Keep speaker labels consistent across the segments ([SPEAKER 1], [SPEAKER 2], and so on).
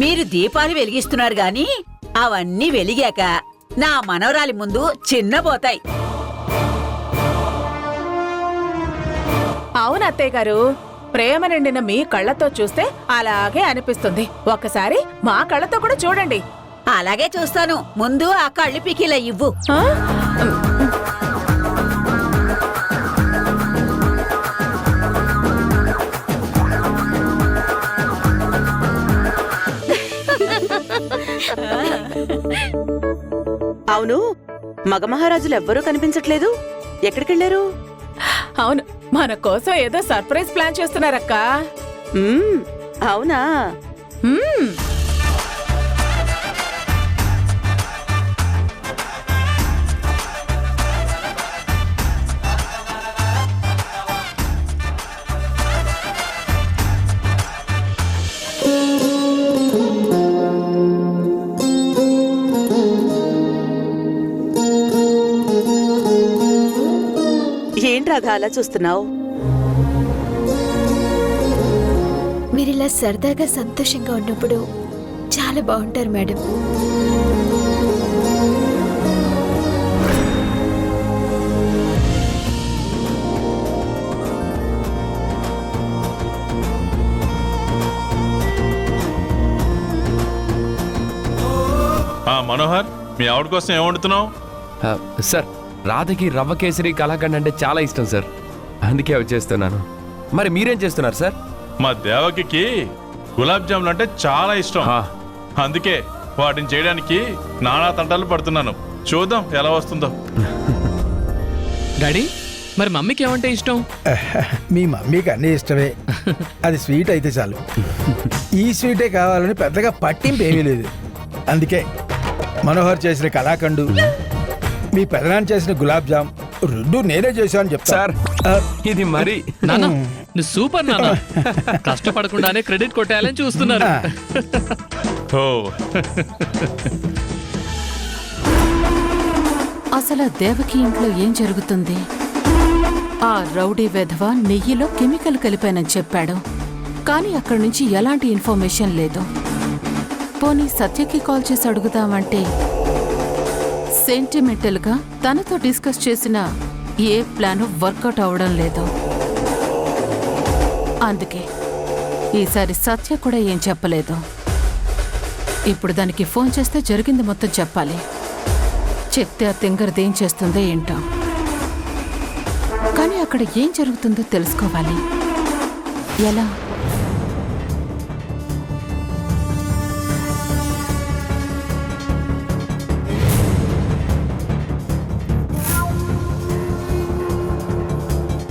[SPEAKER 1] మీరు దీపాలు వెలిగిస్తున్నారు గాని అవన్నీ వెలిగాక నా మనవరాలి ముందు చిన్నబోతాయి.
[SPEAKER 2] అవును అత్తయ్య గారు, ప్రేమ నిండిన మీ కళ్ళతో చూస్తే అలాగే అనిపిస్తుంది. ఒక్కసారి మా కళ్ళతో కూడా చూడండి.
[SPEAKER 1] అలాగే చూస్తాను. ముందు ఆ కళ్ళు పికిల ఇవ్వు.
[SPEAKER 2] ఆ?
[SPEAKER 3] అవును, మగమహారాజులు ఎవ్వరూ కనిపించట్లేదు. ఎక్కడికెళ్లారు?
[SPEAKER 2] అవును, మన కోసం ఏదో సర్ప్రైజ్ ప్లాన్ చేస్తున్నారక్క.
[SPEAKER 3] అవునా?
[SPEAKER 2] మ్మ్.
[SPEAKER 3] ఏంటి రాధా అలా చూస్తున్నావు?
[SPEAKER 4] మీరిలా సరదాగా సంతోషంగా ఉన్నప్పుడు చాలా బాగుంటారు మేడం.
[SPEAKER 5] మనోహర్, మీ ఆవిడ కోసం ఏం వండుతున్నావు?
[SPEAKER 6] సార్, రాధకి రవ్వ కేసరి కలాకండ్ అంటే చాలా ఇష్టం సార్, అందుకే వచ్చేస్తున్నాను. మరి మీరేం చేస్తున్నారు సార్?
[SPEAKER 5] మా దేవకికి గులాబ్ జాములు అంటే చాలా ఇష్టం. అందుకే వాటిని చేయడానికి నానా తంటాలు పడుతున్నాను. చూద్దాం ఎలా వస్తుందో.
[SPEAKER 7] డాడీ, మరి మమ్మీకి ఏమంటే ఇష్టం?
[SPEAKER 8] మీ మమ్మీకి అన్నీ ఇష్టమే. అది స్వీట్ అయితే చాలు. ఈ స్వీటే కావాలని పెద్దగా పట్టింపు ఏమీ లేదు. అందుకే మనోహర్ చేసిన కలాకండు, మీ పెదనాన్న చేసిన గులాబ్ జామ్ రెండు నేనే చేశాను చెప్తా.
[SPEAKER 6] సార్, ఇది మరి
[SPEAKER 7] నాన్న, నువ్వు సూపర్ నాన్న. కష్టపడకుండానే క్రెడిట్ కొట్టేయాలని చూస్తున్నారు.
[SPEAKER 5] ఓ,
[SPEAKER 9] అసలు దేవకి ఇంట్లో ఏం జరుగుతుంది? ఆ రౌడీ వెధవ నెయ్యిలో కెమికల్ కలిపానని చెప్పాడు, కానీ అక్కడి నుంచి ఎలాంటి ఇన్ఫర్మేషన్ లేదు. పోనీ సత్యకి కాల్ చేసి అడుగుదామంటే సెంటిమెంటల్గా తనతో డిస్కస్ చేసిన ఏ ప్లాను వర్కౌట్ అవడం లేదు. అందుకే ఈసారి సత్య కూడా ఏం చెప్పలేదు. ఇప్పుడు దానికి ఫోన్ చేస్తే జరిగింది మొత్తం చెప్పాలి. చెప్తే ఆ తింగరదేం చేస్తుందో ఏంటో, కానీ అక్కడ ఏం జరుగుతుందో తెలుసుకోవాలి. ఎలా?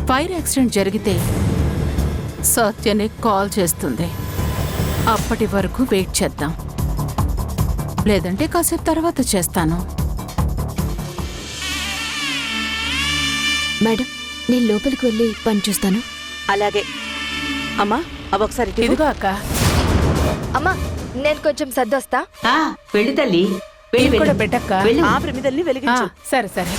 [SPEAKER 9] ఫైర్ యాక్సిడెంట్ జరిగితే సత్యని కాల్ చేస్తుంది. అప్పటి వరకు వెయిట్ చేద్దాం, లేదంటే కాసేపు తర్వాత చేస్తాను.
[SPEAKER 4] మేడం, నేను లోపలికి వెళ్ళి పని చూస్తాను.
[SPEAKER 3] అలాగే అమ్మా, అవొకసారి ఇటు.
[SPEAKER 2] ఇదిగో అక్క.
[SPEAKER 4] అమ్మా, నేను కొంచెం సర్దొస్తా.
[SPEAKER 1] వెళ్ళు తల్లి, వెళ్ళి
[SPEAKER 2] ఇది కూడా పెట్టక్క.
[SPEAKER 3] ఆ ప్రమిదల్ని
[SPEAKER 2] ఆ,
[SPEAKER 3] వెలిగించు.
[SPEAKER 2] సరే సరే.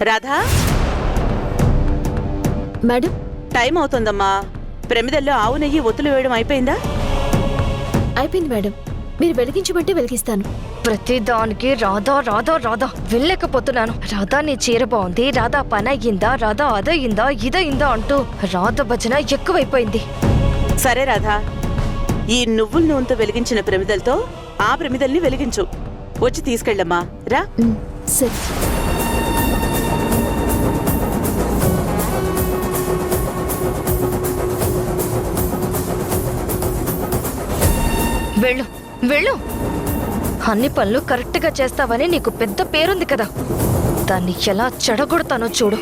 [SPEAKER 3] రాధా,
[SPEAKER 4] మేడం,
[SPEAKER 3] టైం అవుతుందమ్మా. ప్రమిదల్లో ఆవు నెయ్యి ఒత్తులు వేయడం అయిపోయిందా?
[SPEAKER 4] అయిపోయింది మేడం. మీరు వెలిగించమంటే వెలిగిస్తాను.
[SPEAKER 10] ప్రతి దానికి రాధా రాధా రాధా వెళ్ళలేకపోతున్నాను. రాధా నీ చీర బాగుంది, రాధా పని అయ్యిందా, రాధా అదయిందా ఇదయిందా అంటూ రాధ భజన ఎక్కువైపోయింది.
[SPEAKER 3] సరే రాధా, ఈ నువ్వుల నూనెతో వెలిగించిన ప్రమిదలతో ఆ ప్రమిదల్ని వెలిగించు. వచ్చి తీసుకెళ్ళమ్మా, రా.
[SPEAKER 4] సరే.
[SPEAKER 10] వెళ్ళు వెళ్ళు. అన్ని పనులు కరెక్ట్గా చేస్తావని నీకు పెద్ద పేరుంది కదా, దాన్ని ఎలా చెడగొడతానో చూడు.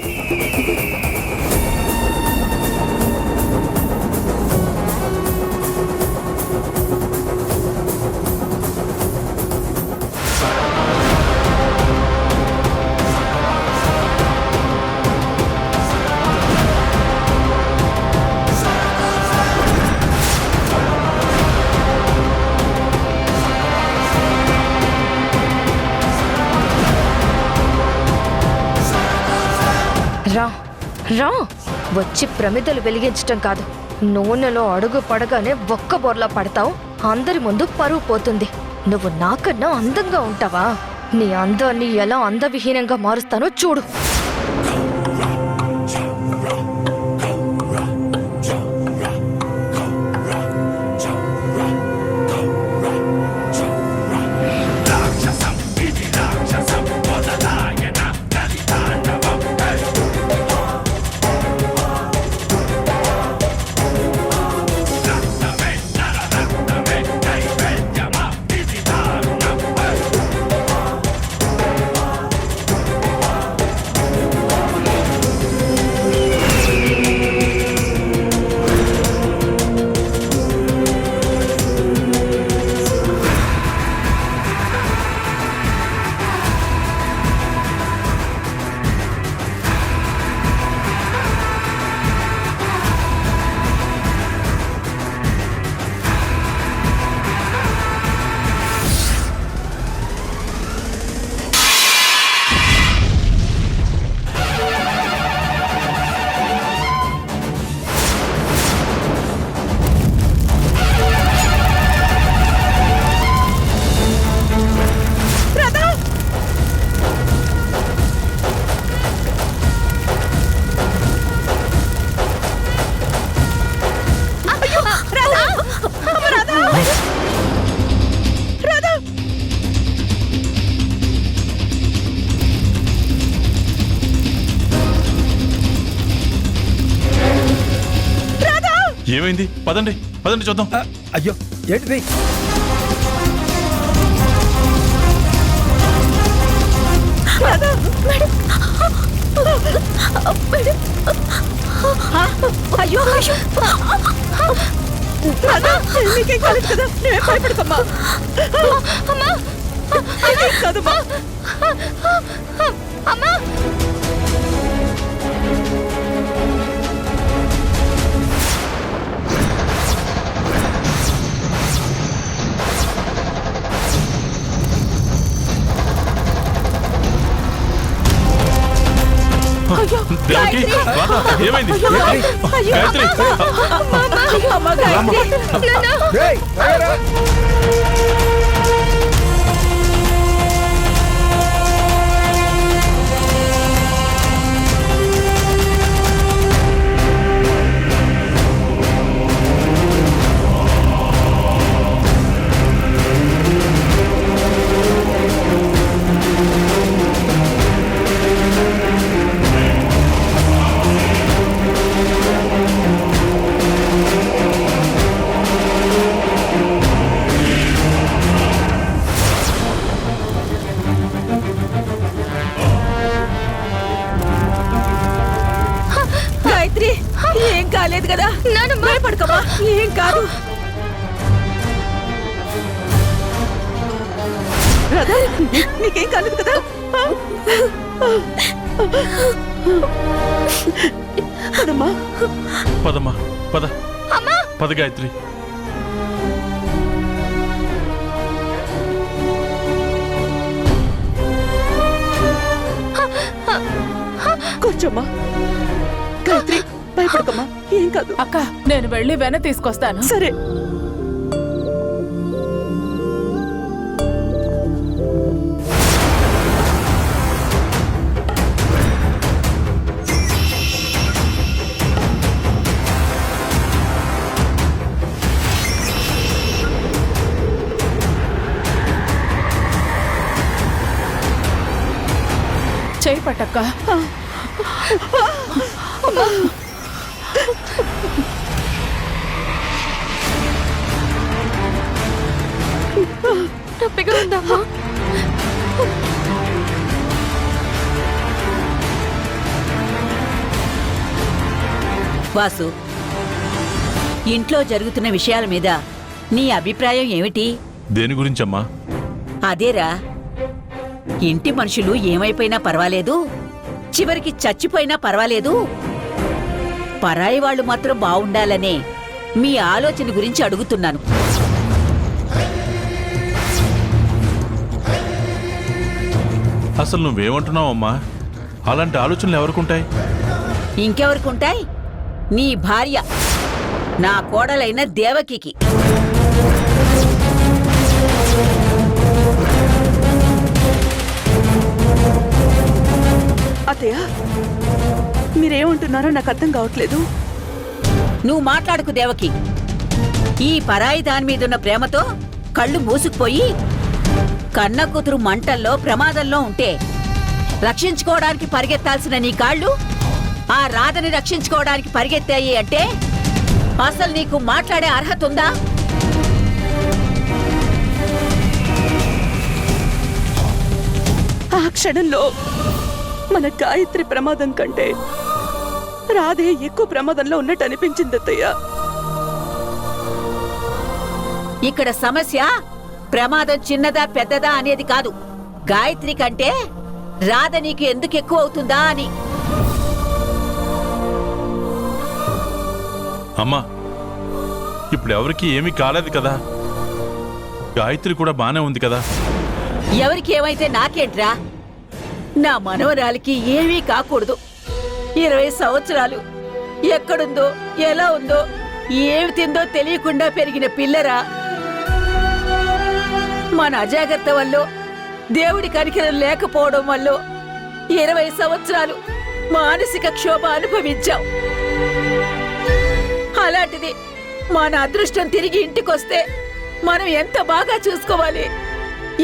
[SPEAKER 10] రా రా, వచ్చి ప్రమిదలు వెలిగించటం కాదు, నూనెలో అడుగు పడగానే ఒక్క బోర్లా పడతావు. అందరి ముందు పరువు పోతుంది. నువ్వు నాకన్నా అందంగా ఉంటావా? నీ అందాన్ని ఎలా అందవిహీనంగా మారుస్తానో చూడు.
[SPEAKER 5] ఏమైంది? పదండి పదండి చూద్దాం.
[SPEAKER 8] అయ్యో ఏంటిది?
[SPEAKER 1] అయ్యో
[SPEAKER 3] నీకేం కాలేదు కదా, నువ్వేం భయపడకమ్మా. నీకేం కాదమ్మా.
[SPEAKER 10] అమ్మా
[SPEAKER 5] దేవకి, రాధా, ఏమైంది? గాయత్రి,
[SPEAKER 8] రేయ్, రా.
[SPEAKER 1] ఏం కాలేదు కదా, భయపడకమ్మా, ఏం కాదు.
[SPEAKER 3] రాధా, నీకేం కాలేదు కదా. పదమ్మా
[SPEAKER 5] పదమ్మా, పద పద గాయత్రి.
[SPEAKER 3] కూర్చోమ్మా. గాయత్రి, భయపడకమ్మా, ఏం కాదు.
[SPEAKER 2] అక్క, నేను వెళ్ళి వెన తీసుకొస్తాను.
[SPEAKER 3] సరే.
[SPEAKER 2] చేయి పట్టక్క.
[SPEAKER 10] నొప్పిగా ఉందమ్మా.
[SPEAKER 1] వాసు, ఇంట్లో జరుగుతున్న విషయాల మీద నీ అభిప్రాయం ఏమిటి?
[SPEAKER 5] దేని గురించమ్మా?
[SPEAKER 1] అదేరా, ఇంటి మనుషులు ఏమైపోయినా పర్వాలేదు, చివరికి చచ్చిపోయినా పర్వాలేదు, పరాయి వాళ్ళు మాత్రం బావుండాలనే మీ ఆలోచన గురించి అడుగుతున్నాను.
[SPEAKER 5] అసలు నువ్వేమంటున్నావమ్మా? అలాంటి ఆలోచనలు ఎవరికుంటాయి?
[SPEAKER 1] ఇంకెవరికుంటాయి? నీ భార్య, నా కోడలైన దేవకికి.
[SPEAKER 3] అత్తయ్య, మీరేమంటున్నారో నాకు అర్థం కావట్లేదు.
[SPEAKER 1] నువ్వు మాట్లాడుకు దేవకి. ఈ పరాయి దాని మీదున్న ప్రేమతో కళ్ళు మూసుకుపోయి కన్న కూతురు మంటల్లో ప్రమాదంలో ఉంటే రక్షించుకోవడానికి పరిగెత్తాల్సిన నీ కాళ్ళు ఆ రాధని రక్షించుకోవడానికి పరిగెత్తాయి అంటే అసలు నీకు మాట్లాడే అర్హత ఉందా?
[SPEAKER 3] ఆ క్షణంలో మన గాయత్రి ప్రమాదం కంటే రాధే ఎక్కువ ప్రమాదంలో ఉన్నట్టు అనిపించింది అత్తయ్య.
[SPEAKER 1] ఇక్కడ సమస్య ప్రమాదం చిన్నదా పెద్దదా అనేది కాదు, గాయత్రి కంటే రాధ నీకు ఎందుకు ఎక్కువ అవుతుందా అని.
[SPEAKER 5] అమ్మా, ఇప్పుడు ఎవరికి ఏమీ కాలేదు కదా, గాయత్రి కూడా బానే ఉంది కదా.
[SPEAKER 1] ఎవరికి ఏమైతే నాకేంట్రా? నా మనవరాలికి ఏమీ కాకూడదు. 20 సంవత్సరాలు ఎక్కడుందో ఎలా ఉందో ఏమి తిందో తెలియకుండా పెరిగిన పిల్లరా. మన అజాగ్రత్త వల్ల, దేవుడి కనికరం లేకపోవడం వల్ల 20 సంవత్సరాలు మానసిక క్షోభ అనుభవించాం. అలాంటిది మన అదృష్టం తిరిగి ఇంటికొస్తే మనం ఎంత బాగా చూసుకోవాలి,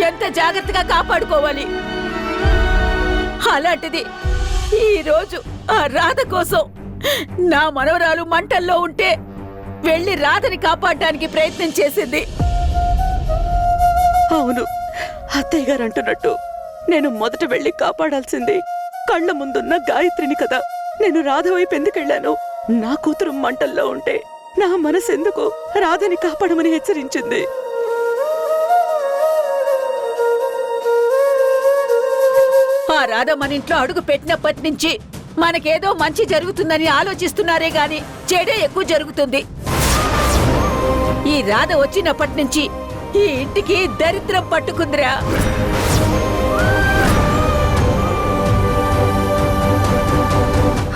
[SPEAKER 1] ఎంత జాగ్రత్తగా కాపాడుకోవాలి. అలాంటిది ఈ రోజు ఆ రాధ కోసం నా మనవరాలు మంటల్లో ఉంటే వెళ్లి రాధని కాపాడడానికి ప్రయత్నం చేసింది.
[SPEAKER 3] అవును, అత్తయ్య గారు అంటున్నట్టు నేను మొదట వెళ్లి కాపాడాల్సింది కళ్ళ ముందున్న గాయత్రిని కదా. నేను రాధ వైపు ఎందుకెళ్లాను? నా కూతురు మంటల్లో ఉంటే నా మనసెందుకు రాధని కాపాడమని హెచ్చరించింది.
[SPEAKER 1] ఆ రాధ మన ఇంట్లో అడుగు పెట్టినప్పటి నుంచి మనకేదో మంచి జరుగుతుందని ఆలోచిస్తున్నారే గాని చెడే ఎక్కువ జరుగుతుంది. ఈ రాధ వచ్చినప్పటి నుంచి ఈ ఇంటికి దరిద్రం పట్టుకుందిరా.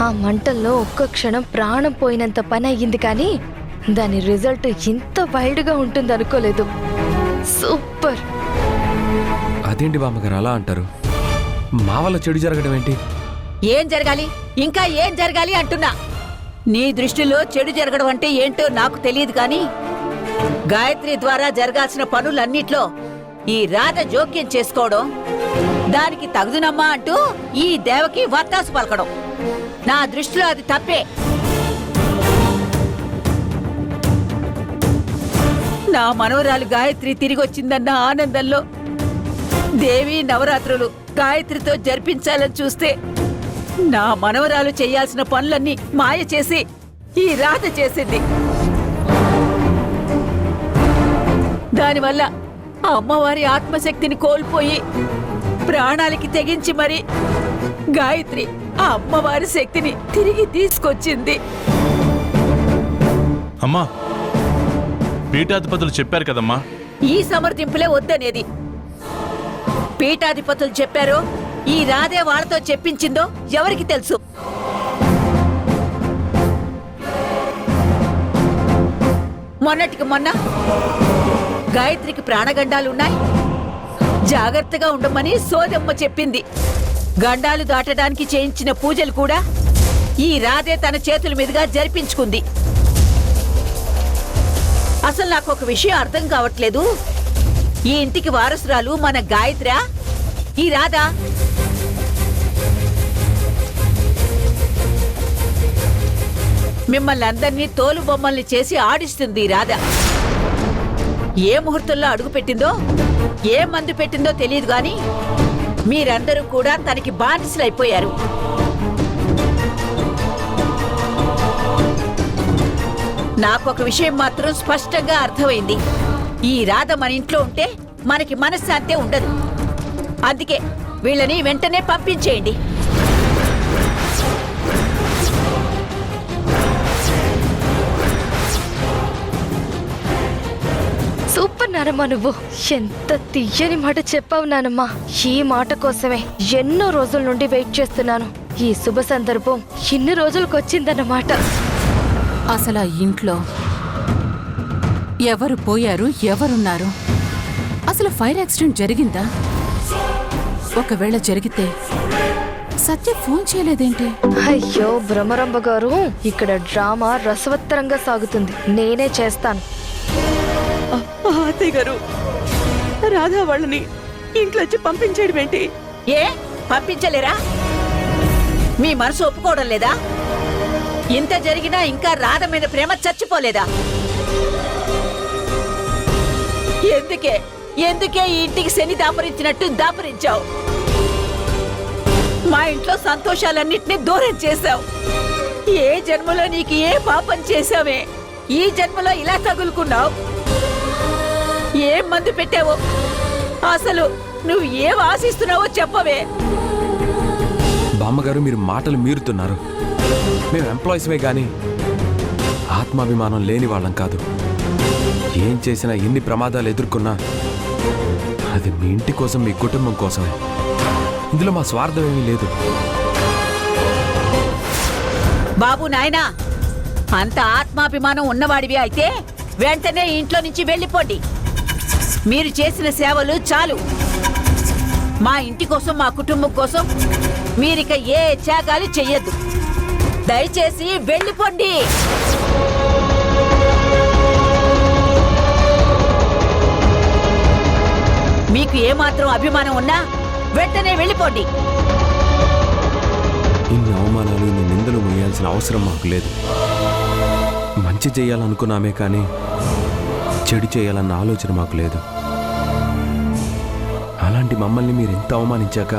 [SPEAKER 10] ఆ మంటల్లో ఒక్క క్షణం ప్రాణం పోయినంత పని అయ్యింది, కానీ దాని రిజల్ట్ ఇంత వైల్డ్గా ఉంటుంది అనుకోలేదు. సూపర్.
[SPEAKER 6] అదేంటి బామ్మగారు అలా అంటారు? మా వల్ల చెడు జరగడం ఏంటి?
[SPEAKER 1] ఏం జరగాలి, ఇంకా ఏం జరగాలి అంటున్నా. నీ దృష్టిలో చెడు జరగడం అంటే ఏంటో నాకు తెలియదు, కానీ గాయత్రి ద్వారా జరగాల్సిన పనులన్నిట్లో ఈ రాధ జోక్యం చేసుకోవడం, దానికి తగుదునమ్మా అంటూ ఈ దేవకి వత్తాసు పలకడం, నా దృష్టిలో అది తప్పే. నా మనవరాలు గాయత్రి తిరిగొచ్చిందన్న ఆనందంలో దేవి నవరాత్రులు గాయత్రితో జరిపించాలని చూస్తే నా మనవరాలు చేయాల్సిన పనులన్నీ మాయ చేసి ఈ రాధ చేసింది. దానివల్ల ఆ అమ్మవారి ఆత్మశక్తిని కోల్పోయి ప్రాణాలకి తెగించి మరి గాయత్రి ఆ అమ్మవారి శక్తిని తిరిగి తీసుకొచ్చింది.
[SPEAKER 5] అమ్మా, పీఠాధిపతులు చెప్పారు కదమ్మా.
[SPEAKER 1] ఈ సమర్థింపులే వద్దనేది. పీఠాధిపతులు చెప్పారో ఈ రాధే వాళ్ళతో చెప్పించిందో ఎవరికి తెలుసు? మొన్నటికి మొన్న గాయత్రికి ప్రాణగండాలున్నాయి, జాగ్రత్తగా ఉండమని సోదమ్మ చెప్పింది. గండాలు దాటడానికి చేయించిన పూజలు కూడా ఈ రాధే తన చేతుల మీదుగా జరిపించుకుంది. అసలు నాకు ఒక విషయం అర్థం కావట్లేదు. ఈ ఇంటికి వారసురాలు మన గాయత్రా, ఈ రాధా? మిమ్మల్ని అందరినీ తోలు బొమ్మల్ని చేసి ఆడిస్తుంది రాధ. ఏ ముహూర్తంలో అడుగు పెట్టిందో, ఏ మందు పెట్టిందో తెలియదు గాని మీరందరూ కూడా తనకి బానిసలైపోయారు. నాకొక విషయం మాత్రం స్పష్టంగా అర్థమైంది. ఈ రాధ మన ఇంట్లో ఉంటే మనకి మనశ్శాంతే ఉండదు. అందుకే వీళ్ళని వెంటనే పంపించేయండి.
[SPEAKER 10] సూపర్ నానమ్మ, నువ్వు ఎంత తీయని మాట చెప్పావు నానమ్మ. ఈ మాట కోసమే ఎన్నో రోజుల నుండి వెయిట్ చేస్తున్నాను. ఈ శుభ సందర్భం ఇన్ని రోజులకు వచ్చిందన్నమాట.
[SPEAKER 9] అసలు ఆ ఇంట్లో ఎవరు పోయారు, ఎవరున్నారు? అసలు ఫైర్ యాక్సిడెంట్ జరిగిందా? ఒకవేళ జరిగితే సత్య ఫోన్ చేయలేదేంటి?
[SPEAKER 10] అయ్యో భ్రమరంబ గారు, ఇక్కడ డ్రామా రసవత్తరంగా సాగుతుంది. నేనే చేస్తాను.
[SPEAKER 3] అత్తయ్య గారు, రాధా వాళ్ళని ఇంట్లోంచి పంపించేయడం ఏంటి?
[SPEAKER 1] ఏ పంపించలేరా? మీ మనసు ఒప్పుకోవడం లేదా? ఇంత జరిగినా ఇంకా రాధ మీద ప్రేమ చచ్చిపోలేదా? ఎందుకే ఈ ఇంటికి శని దాపరించినట్టు దాపరించావు? మా ఇంట్లో సంతోషాలన్నిటినీ దూరం చేశావు. ఏ జన్మలో నీకు ఏ పాపం చేశావే ఈ జన్మలో ఇలా తగులుకున్నావు? ఏం మందు పెట్టావో, అసలు నువ్వు ఏం ఆశిస్తున్నావో చెప్పవే.
[SPEAKER 6] బామ్మగారు, మీరు మాటలు మీరుతున్నారు. మేము ఎంప్లాయీస్మే గాని ఆత్మాభిమానం లేని వాళ్ళం కాదు. ఏం చేసినా, ఎన్ని ప్రమాదాలు ఎదుర్కొన్నా అది మీ ఇంటి కోసం, మీ కుటుంబం కోసమే. ఇందులో మా స్వార్థం ఏమీ లేదు.
[SPEAKER 1] బాబు నాయనా, అంత ఆత్మాభిమానం ఉన్నవాడివి అయితే వెంటనే ఇంట్లో నుంచి వెళ్ళిపోండి. మీరు చేసిన సేవలు చాలు. మా ఇంటి కోసం, మా కుటుంబం కోసం మీరిక ఏ త్యాగాలు చెయ్యొద్దు. దయచేసి వెళ్ళిపోండి. మీకు ఏమాత్రం అభిమానం ఉన్నా వెంటనే వెళ్ళిపోండి.
[SPEAKER 6] ఇన్ని అవమానాలు, ఇన్ని నిందలు మోయాల్సిన అవసరం మాకు లేదు. మంచి చేయాలనుకున్నామే కానీ చెడు చేయాలన్న ఆలోచన మాకు లేదు. అలాంటి మమ్మల్ని మీరు ఎంత అవమానించాక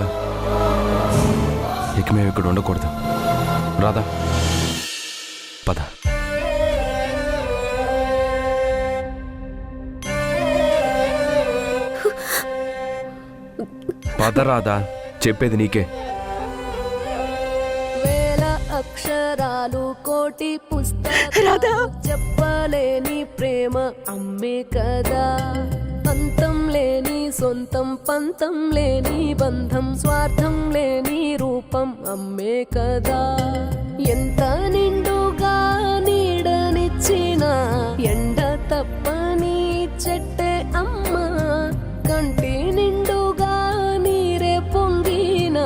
[SPEAKER 6] ఇక మేము ఇక్కడ ఉండకూడదు. రాధా, పద. పద రాధా, చెప్పేది నీకే.
[SPEAKER 11] అక్షరాలు కోటి పుస్తకాలు చెప్పలేని ప్రేమ అమ్మే కదా. అంతం లేని సొంతం, పంతం లేని బంధం, స్వార్థం లేని రూపం అమ్మే కదా. ఎంత నిండుగా నీడనిచ్చిన ఎండ తప్పని చెట్టే అమ్మ. కంటి నిండుగా నీరే పొంగిన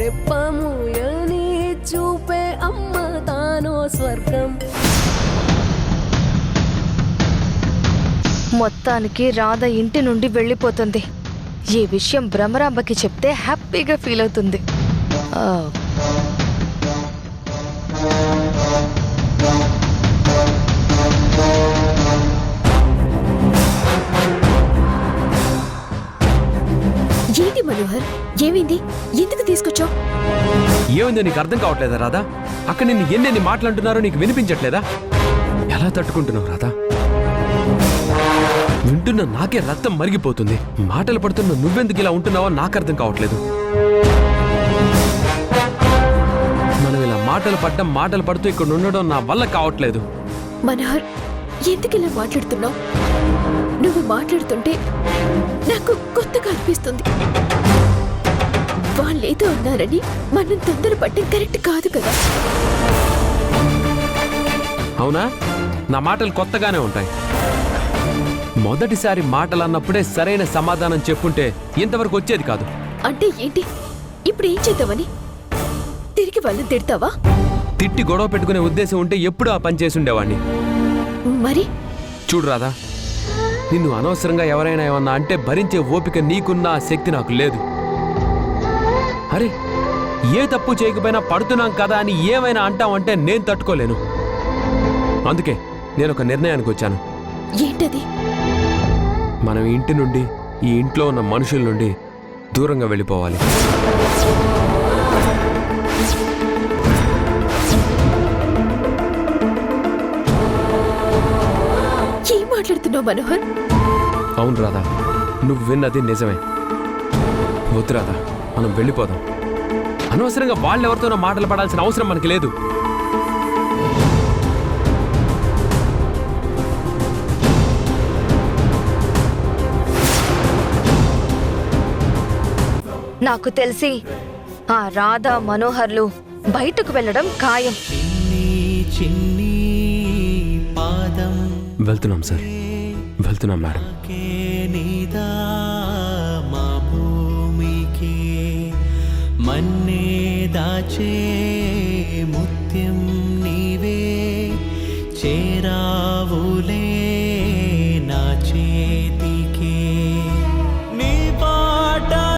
[SPEAKER 11] రెప్పముయని చూపే అమ్మ తానో స్వర్గం.
[SPEAKER 10] మొత్తానికి రాధ ఇంటి నుండి వెళ్ళిపోతుంది. ఈ విషయం భ్రమరాంబకి చెప్తే హ్యాపీగా ఫీల్ అవుతుంది.
[SPEAKER 4] ఏంటి మనోహర్, ఏమైంది? ఎందుకు తీసుకొచ్చావు?
[SPEAKER 6] ఏమైందో నీకు అర్థం కావట్లేదా రాధా? అక్కడ నిన్ను ఎన్నెన్ని మాట్లాడుతున్నారో నీకు వినిపించట్లేదా? ఎలా తట్టుకుంటున్నావు రాధా? వింటున్న నాకే రక్తం మరిగిపోతుంది. మాటలు పడుతున్న నువ్వెందుకు ఇలా ఉంటున్నావో నాకు అర్థం కావట్లేదు. మనం ఇలా మాటలు పడుతూ ఇక్కడ ఉండడం నా వల్ల కావట్లేదు.
[SPEAKER 4] మనోహర్, ఎందుకు ఇలా మాట్లాడుతున్నావు? నువ్వు మాట్లాడుతుంటే నాకు కొత్తగా అనిపిస్తుంది. వాళ్ళేదో అన్నారని మనం తొందరపడటం కరెక్ట్ కాదు కదా.
[SPEAKER 6] అవునా? నా మాటలు కొత్తగానే ఉంటాయి. మొదటిసారి మాటలు అన్నప్పుడే సరైన సమాధానం చెప్పుంటే ఇంతవరకు వచ్చేది కాదు.
[SPEAKER 4] అంటే ఏంటి? ఇప్పుడు ఏం చేద్దామని? తిరిగి వాళ్ళని తిడతావా?
[SPEAKER 6] తిట్టి గొడవ పెట్టుకునే ఉద్దేశం ఉంటే ఎప్పుడూ ఆ పని చేసి ఉండేవాణ్ణి.
[SPEAKER 4] మరి
[SPEAKER 6] చూడు రాధా, నిన్ను అనవసరంగా ఎవరైనా ఏమన్నా అంటే భరించే ఓపిక నీకున్న ఆ శక్తి నాకు లేదు. అరే, ఏ తప్పు చేయకపోయినా పడుతున్నాం కదా అని ఏమైనా అంటావంటే నేను తట్టుకోలేను. అందుకే నేను ఒక నిర్ణయానికి వచ్చాను.
[SPEAKER 4] ఏంటది?
[SPEAKER 6] మనం ఇంటి నుండి, ఈ ఇంట్లో ఉన్న మనుషుల నుండి దూరంగా వెళ్ళిపోవాలి.
[SPEAKER 4] ఏం మాట్లాడుతున్నావు మనోహర్?
[SPEAKER 6] అవును రాధా, నువ్వు విన్నది నిజమే. వద్దు రాధా, మనం వెళ్ళిపోదాం. అనవసరంగా వాళ్ళెవరితోనో మాటలు పడాల్సిన అవసరం మనకి లేదు.
[SPEAKER 10] నాకు తెలిసి ఆ రాధా మనోహర్లు బయటకు వెళ్ళడం ఖాయం.
[SPEAKER 6] వెళ్తున్నాం సార్, వెళ్తున్నాం మేడం.
[SPEAKER 12] మన్నే దాచే ముత్యం నీవే చేరావులే